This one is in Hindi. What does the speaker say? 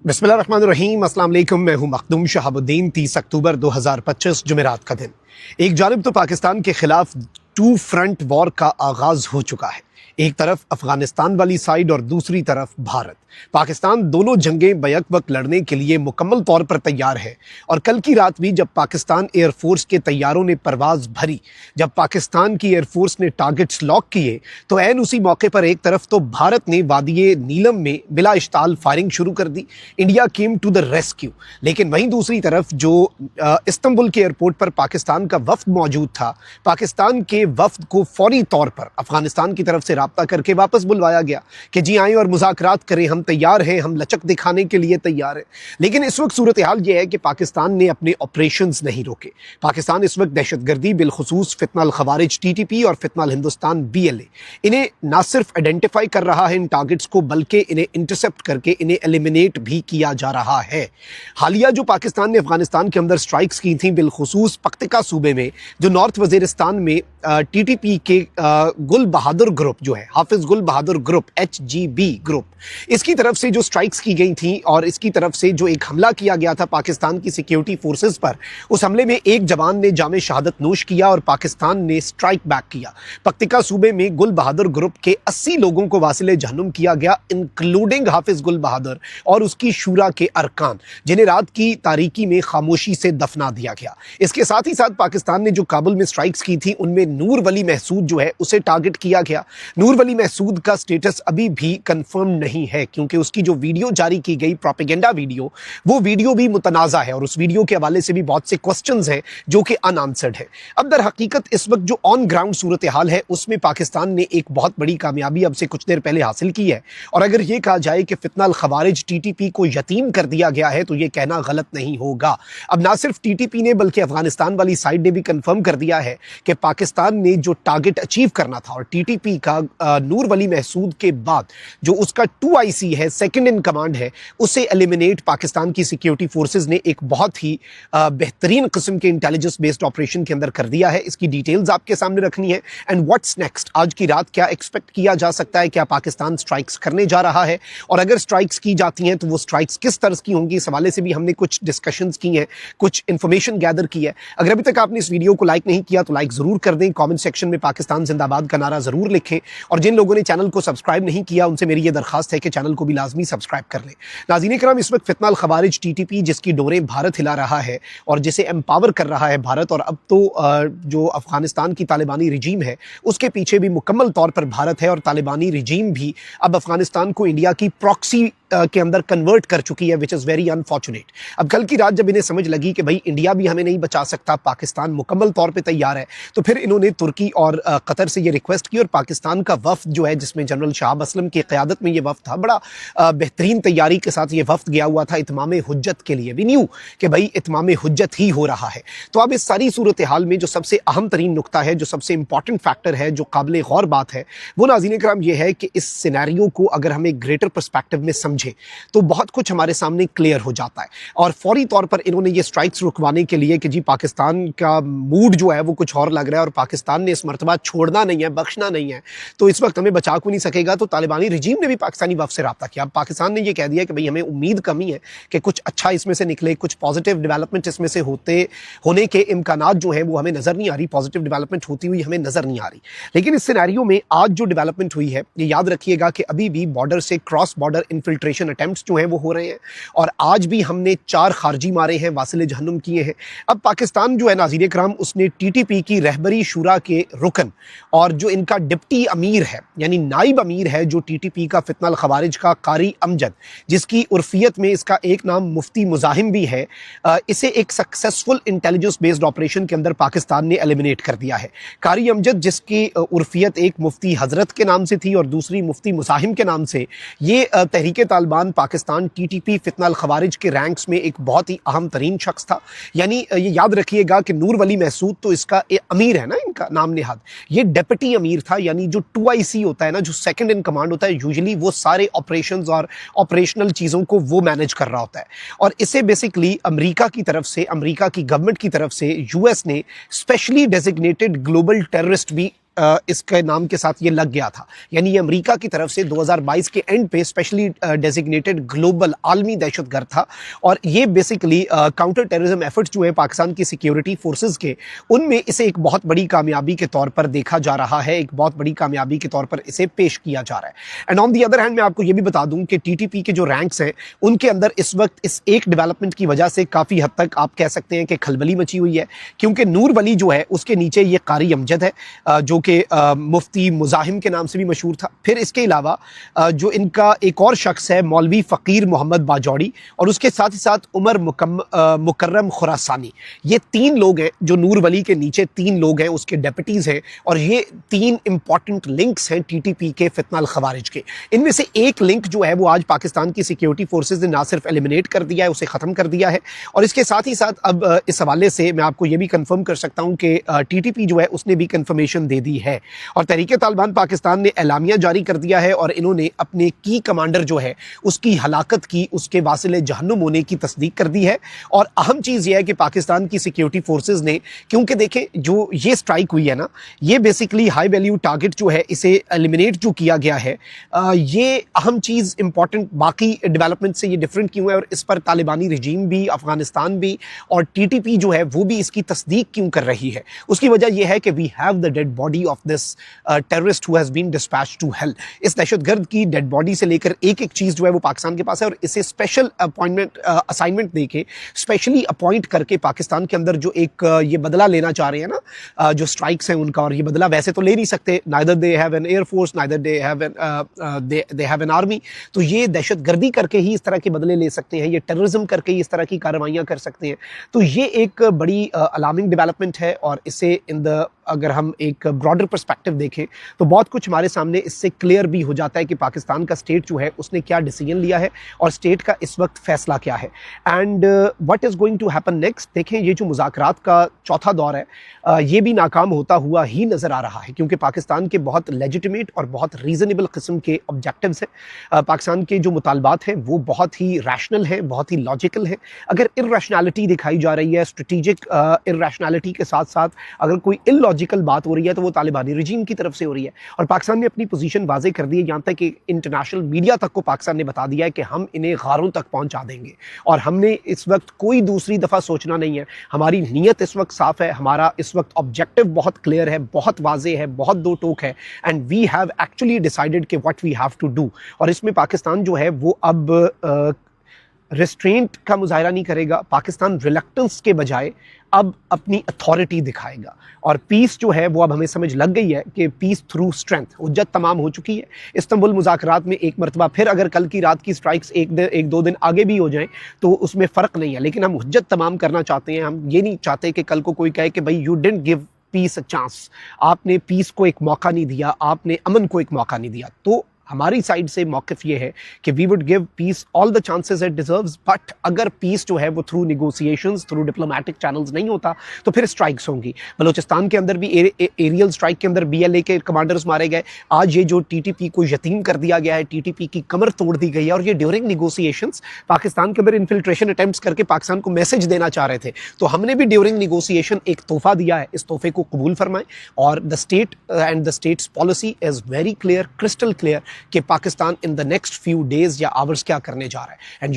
बिस्मिल्लाहिर्रहमानिर्रहीम, अस्सलाम वालेकुम। मैं हूं मखदूम शहाबुद्दीन। 30 अक्टूबर 2025 जुमेरात का दिन। एक जानिब तो पाकिस्तान के खिलाफ टू फ्रंट वॉर का आगाज हो चुका है। एक तरफ अफगानिस्तान वाली साइड और दूसरी तरफ भारत। पाकिस्तान दोनों जंगें बैक वक्त लड़ने के लिए मुकम्मल तौर पर तैयार है। और कल की रात भी जब पाकिस्तान एयरफोर्स के तैयारों ने परवाज भरी, जब पाकिस्तान की एयरफोर्स ने टारगेट्स लॉक किए, तो ऐन उसी मौके पर एक तरफ तो भारत ने वादिये नीलम में बिला इश्ताल फायरिंग शुरू कर दी। India came to the rescue. लेकिन वहीं दूसरी तरफ जो इस्तांबुल के एयरपोर्ट पर पाकिस्तान का वफ्द मौजूद था, पाकिस्तान के वफ्द को फौरी तौर पर अफगानिस्तान की तरफ से राब्ता करके वापस बुलवाया गया कि जी आएं और मुज़ाकरात करें, हम तैयार हैं, हम लचक दिखाने के लिए तैयार हैं। लेकिन इस वक्त सूरत हाल यह है कि पाकिस्तान ने अपने ऑपरेशंस नहीं रोके। पाकिस्तान इस वक्त दहशतगर्दी, बिलखुसूस फितनल खवारिज TTP और फितनल हिंदुस्तान BLA, इन्हें ना सिर्फ आइडेंटिफाई कर रहा है इन टारगेट्स को, बल्कि इन्हें इंटरसेप्ट करके इन्हें एलिमिनेट भी किया जा रहा है। हालिया जो पाकिस्तान ने अफगानिस्तान के अंदर स्ट्राइक्स की थी, बिलखुसूस पख्तिका सूबे में जो नॉर्थ वजीरिस्तान में TTP के गुल बहादुर ग्रुप जो है, हाफिज गुल बहादुर ग्रुप HGB ग्रुप, इसकी तरफ से जो स्ट्राइक्स की गई थी और इसकी तरफ से जो एक हमला किया गया था पाकिस्तान की सिक्योरिटी फोर्सेस पर, उस हमले में एक जवान ने जामे शहादत नोश किया और पाकिस्तान ने स्ट्राइक बैक किया। पख्तिका सूबे में गुल बहादुर ग्रुप के 80 लोगों को वासिले जहन्नुम किया गया, इंक्लूडिंग हाफिज गुल बहादुर और उसकी शूरा के अरकान, जिन्हें रात की तारीकी में खामोशी से दफना दिया गया। इसके साथ ही साथ पाकिस्तान ने जो काबुल में स्ट्राइक्स की थी, उनमें नूर वली महसूद जो है उसे टारगेट किया गया। नूर वली महसूद का स्टेटस अभी भी कंफर्म नहीं है, क्योंकि उसकी जो वीडियो जारी की गई प्रोपेगेंडा वीडियो, वो वीडियो भी मुतनाज़ा है और उस वीडियो के हवाले से भी बहुत से क्वेश्चंस हैं जो कि अनआंसर्ड है। अब दर हकीकत इस वक्त जो ऑन ग्राउंड सूरत हाल है, उसमें पाकिस्तान ने एक बहुत बड़ी कामयाबी अब से कुछ देर पहले हासिल की है। और अगर यह कहा जाए कि फितनल खवारिज TTP को यतीम कर दिया गया है, तो यह कहना गलत नहीं होगा। अब ना सिर्फ TTP ने बल्कि अफगानिस्तान वाली साइड ने भी कंफर्म कर दिया है कि पाकिस्तान ने जो टारगेट अचीव करना था, और TTP का नूर वली महसूद के बाद जो उसका 2IC है, सेकंड इन कमांड है, उसे एलिमिनेट पाकिस्तान की सिक्योरिटी फोर्सेस ने एक बहुत ही बेहतरीन किस्म के इंटेलिजेंस बेस्ड ऑपरेशन के अंदर कर दिया है। इसकी डिटेल्स आपके सामने रखनी है। एंड व्हाट्स नेक्स्ट, आज की रात क्या एक्सपेक्ट किया जा सकता है, क्या पाकिस्तान स्ट्राइक्स करने जा रहा है, और अगर स्ट्राइक्स की जाती हैं तो वो स्ट्राइक्स किस तरह की होंगी, इस हवाले से भी हमने कुछ डिस्कशंस की हैं, कुछ इंफॉर्मेशन गैदर की है। अगर अभी तक आपने इस वीडियो को लाइक नहीं किया तो लाइक जरूर कर दें, कमेंट सेक्शन में पाकिस्तान जिंदाबाद का नारा जरूर लिखें, और जिन लोगों ने चैनल को सब्सक्राइब नहीं किया उनसे मेरी ये दरखास्त है कि चैनल को भी लाजमी सब्सक्राइब कर लें। नाज़रीन करम, इस वक्त फितनल खवारिज TTP जिसकी डोरें भारत हिला रहा है और जिसे एम्पावर कर रहा है भारत, और अब तो जो अफगानिस्तान की तालिबानी रिजीम है उसके पीछे भी मुकम्मल तौर पर भारत है, और तालिबानी रिजीम भी अब अफगानिस्तान को इंडिया की प्रॉक्सी के अंदर कन्वर्ट कर चुकी है, विच इज़ वेरी अनफॉर्चुनेट। अब कल की रात जब इन्हें समझ लगी कि भाई इंडिया भी हमें नहीं बचा सकता, पाकिस्तान मुकम्मल तौर पे तैयार है, तो फिर इन्होंने तुर्की और कतर से ये रिक्वेस्ट की, और पाकिस्तान का वफ्द जो है, जिसमें जनरल शाहब असलम की क़यादत में ये वफ्द था, बड़ा बेहतरीन तैयारी के साथ ये वफ्द गया हुआ था इत्माम हुज्जत के लिए। वी न्यू कि भाई इत्माम हुज्जत ही हो रहा है। तो अब इस सारी सूरत हाल में जो सबसे अहम तरीन नुकता है, जो सबसे इंपॉर्टेंट फैक्टर है, जो काबिल गौर बात है, वो नाज़रीन कराम ये है कि इस सिनेरियो को अगर हम एक ग्रेटर पर्सपेक्टिव में समझे तो बहुत कुछ हमारे सामने क्लियर हो जाता है। और फौरी तौर पर इन्होंने ये स्ट्राइक्स रुकवाने के लिए कि जी पाकिस्तान का मूड जो है वो कुछ और लग रहा है और पाकिस्तान ने इस मरतबा छोड़ना नहीं है, बख्शना नहीं है, तो इस वक्त हमें बचा को नहीं सकेगा, तो तालिबानी रिजीम ने भी पाकिस्तानी वफ्द से रब्ता किया। पाकिस्तान ने ये कह दिया कि भाई हमें उम्मीद कमी है कि कुछ अच्छा इसमें से निकले, कुछ पॉजिटिव डेवलपमेंट इसमें से होने के इम्कानात जो हैं वो हमें नज़र नहीं आ रही, पॉजिटिव डेवलपमेंट होती हुई हमें नज़र नहीं आ रही। लेकिन इस सिनेरियो में आज जो डेवलपमेंट हुई है, ये याद रखिएगा कि अभी भी बॉर्डर से क्रॉस बॉर्डर इन्फिल्ट्रेशन अटेम्प्ट्स जो हैं वो हो रहे हैं, और आज भी हमने 4 खारजी मारे हैं, वासिले जहन्नुम किए हैं। अब पाकिस्तान जो है नाज़रीन कराम, उसने TTP की रहबरी शुरा के रुकन और जो इनका डिप्टी अमीर है, यानी नाइब अमीर है जो TTP का फितनल खवारिज का, कारी अमजद, जिसकी उर्फियत में इसका एक नाम मुफ्ती मुजाहिम भी है, इसे एक सक्सेसफुल इंटेलिजेंस बेस्ड ऑपरेशन के अंदर पाकिस्तान ने एलिमिनेट कर दिया है। कारी अमजद, जिसकी उर्फियत एक मुफ्ती हजरत के नाम से थी और दूसरी मुफ्ती मुजाहिम के नाम से, ये तहरीक तालिबान पाकिस्तान TTP फितनल खवारिज के रैंक्स में एक बहुत ही अहम तरीन शख्स था। यानी ये याद रखिएगा कि नूर वली महसूद तो इसका अमीर है ना, इनका नाम नेहाद, ये डेप्यूटी अमीर था। यानी जो 2IC होता है ना, जो सेकंड इन कमांड होता है, यूजुअली वो सारे ऑपरेशंस और ऑपरेशनल चीज़ों को वो मैनेज कर रहा होता है। और इसे बेसिकली अमेरिका की तरफ से, अमेरिका की गवर्नमेंट की तरफ से US ने स्पेशली डेजिग्नेटेड ग्लोबल टेररिस्ट भी इसके नाम के साथ ये लग गया था। यानी ये अमेरिका की तरफ से 2022 के एंड पे स्पेशली डेजिग्नेटेड ग्लोबल आलमी दहशतगर्द था और ये बेसिकली काउंटर टेररिज्म एफर्ट्स जो है पाकिस्तान की सिक्योरिटी फोर्सेस के, उनमें इसे एक बहुत बड़ी कामयाबी के तौर पर देखा जा रहा है, एक बहुत बड़ी कामयाबी के तौर पर इसे पेश किया जा रहा है। And on the other hand मैं आपको ये भी बता दूं कि टीटीपी के जो रैंक्स हैं उनके अंदर इस वक्त इस एक डेवलपमेंट की वजह से काफ़ी हद तक आप कह सकते हैं कि खलबली मची हुई है, क्योंकि नूर वली जो है उसके नीचे ये कारी अमजद है जो कि मुफ्ती मुजाहिम के नाम से भी मशहूर था। फिर इसके अलावा जो इनका एक और शख्स है मौलवी फ़कीर मोहम्मद बाजौड़ी और उसके साथ ही साथ उमर मुकर्रम खुरासानी। ये 3 लोग हैं जो नूर वली के नीचे 3 लोग हैं, उसके डेप्यूटीज़ हैं और ये 3 इंपॉर्टेंट लिंक्स हैं टीटीपी के फितना अल खवारिज के। इनमें से एक लिंक जो है वो आज पाकिस्तान की सिक्योरिटी फोर्सेज ने ना सिर्फ एलिमिनेट कर दिया है, उसे ख़त्म कर दिया है और इसके साथ ही साथ अब इस हवाले से मैं आपको ये भी कंफर्म कर सकता हूं कि टीटीपी जो है उसने भी कंफर्मेशन दे दी है और तहरीक तालिबान पाकिस्तान ने एलामिया जारी कर दिया है और इन्होंने अपने की कमांडर जो है उसकी हलाकत की, उसके वासिले जहन्नुम होने की तस्दीक कर दी है। और अहम चीज़ यह है कि पाकिस्तान की सिक्योरिटी फोर्सेज ने, क्योंकि देखें जो ये स्ट्राइक हुई है ना, ये बेसिकली हाई वैल्यू टारगेट जो है इसे एलिमिनेट जो किया गया है, ये अहम चीज़ इंपॉर्टेंट बाकी डेवलपमेंट से ये डिफरेंट क्यों है और इस पर तालिबानी रजीम भी, अफगानिस्तान भी और टीटीपी जो है वो भी इसकी तस्दीक क्यों कर रही है, उसकी वजह यह है कि we have the dead body of this terrorist who has been dispatched to hell. इस दहशतगर्द की डेड बॉडी से लेकर एक एक चीज़ जो है वो पाकिस्तान के पास है और इसे स्पेशल अपॉइंटमेंट असाइनमेंट दे के स्पेशली अपॉइंट करके पाकिस्तान के अंदर जो एक ये बदला लेना चाह रहे हैं ना जो स्ट्राइक्स हैं उनका, और ये बदला वैसे तो ले नहीं सकते, neither they have an air force neither they have an army, तो ये दहशतगर्दी करके ही इस तरह के बदले ले सकते हैं, ये टेररिज्म करके ही इस तरह की कार्रवाइयाँ कर सकते हैं। तो ये एक बड़ी अलार्मिंग डेवलपमेंट है और इसे अगर हम एक ब्रॉडर पर्सपेक्टिव देखें तो बहुत कुछ हमारे सामने इससे क्लियर भी हो जाता है कि पाकिस्तान का स्टेट जो है उसने क्या डिसीजन लिया है और स्टेट का इस वक्त फैसला क्या है and what is going to happen next. देखें ये जो मुज़ाकरात का चौथा दौर है ये भी नाकाम होता हुआ ही नज़र आ रहा है, क्योंकि पाकिस्तान के बहुत लेजिटिमेट और बहुत रीज़नेबल किस्म के ऑब्जेक्टिव्स हैं। पाकिस्तान के जो मुतालबात हैं वो बहुत ही रैशनल हैं, बहुत ही लॉजिकल हैं। अगर इर्रेशनैलिटी दिखाई जा रही है, स्ट्रेटेजिक इर्रेशनैलिटी के साथ साथ अगर कोई इलॉजिकल बात हो रही है तो वो तालिबानी रजीम की तरफ से हो रही है और पाकिस्तान ने अपनी पोजीशन वाजे कर दी है, यहाँ तक कि इंटरनेशनल मीडिया तक को पाकिस्तान ने बता दिया है कि हम इन्हें गारों तक पहुँचा देंगे और हमने इस वक्त कोई दूसरी दफ़ा सोचना नहीं है। हमारी नीयत इस वक्त साफ़ है, हमारा इस वक्त ऑब्जेक्टिव बहुत क्लियर है, बहुत वाजे है, बहुत दो टोक है and we have actually decided कि what we have to do. और इसमें पाकिस्तान जो है वो अब रिस्ट्रेंट का मुजाहरा नहीं करेगा, पाकिस्तान रिलक्टेंस के बजाय अब अपनी अथॉरिटी दिखाएगा और पीस जो है वो अब हमें समझ लग गई है कि पीस थ्रू स्ट्रेंथ, हुज्जत तमाम हो चुकी है। इस्तांबुल मुज़ाकरात में एक मरतबा फिर अगर कल की रात की स्ट्राइक्स एक दो दिन आगे भी हो जाएं तो उसमें फ़र्क नहीं है, लेकिन हम हुज्जत तमाम करना चाहते हैं। हम ये नहीं चाहते कि कल को कोई कहे कि भाई you didn't give piece a chance, आपने पीस को एक मौका नहीं दिया, आपने अमन को एक मौका नहीं दिया। तो हमारी साइड से मौक़िफ़ ये है कि we would give peace all the chances it deserves, but अगर पीस जो है वो through negotiations, through diplomatic channels नहीं होता तो फिर स्ट्राइक्स होंगी। बलोचिस्तान के अंदर भी एरियल स्ट्राइक के अंदर BLA के कमांडर्स मारे गए। आज ये जो TTP को यतीम कर दिया गया है, TTP की कमर तोड़ दी गई है और ये ड्यूरिंग निगोसिएशंस पाकिस्तान के अंदर इन्फिल्ट्रेशन अटैम्प्ट्स करके पाकिस्तान को मैसेज देना चाह रहे थे। तो हमने भी ड्यूरिंग निगोसिएशन एक तोहफा दिया है, इस तोहफे को कबूल फरमाएं और the state and the state's policy is very clear, crystal clear कि Pakistan in the next few days या आवर्स क्या करने जा रहा है। एंड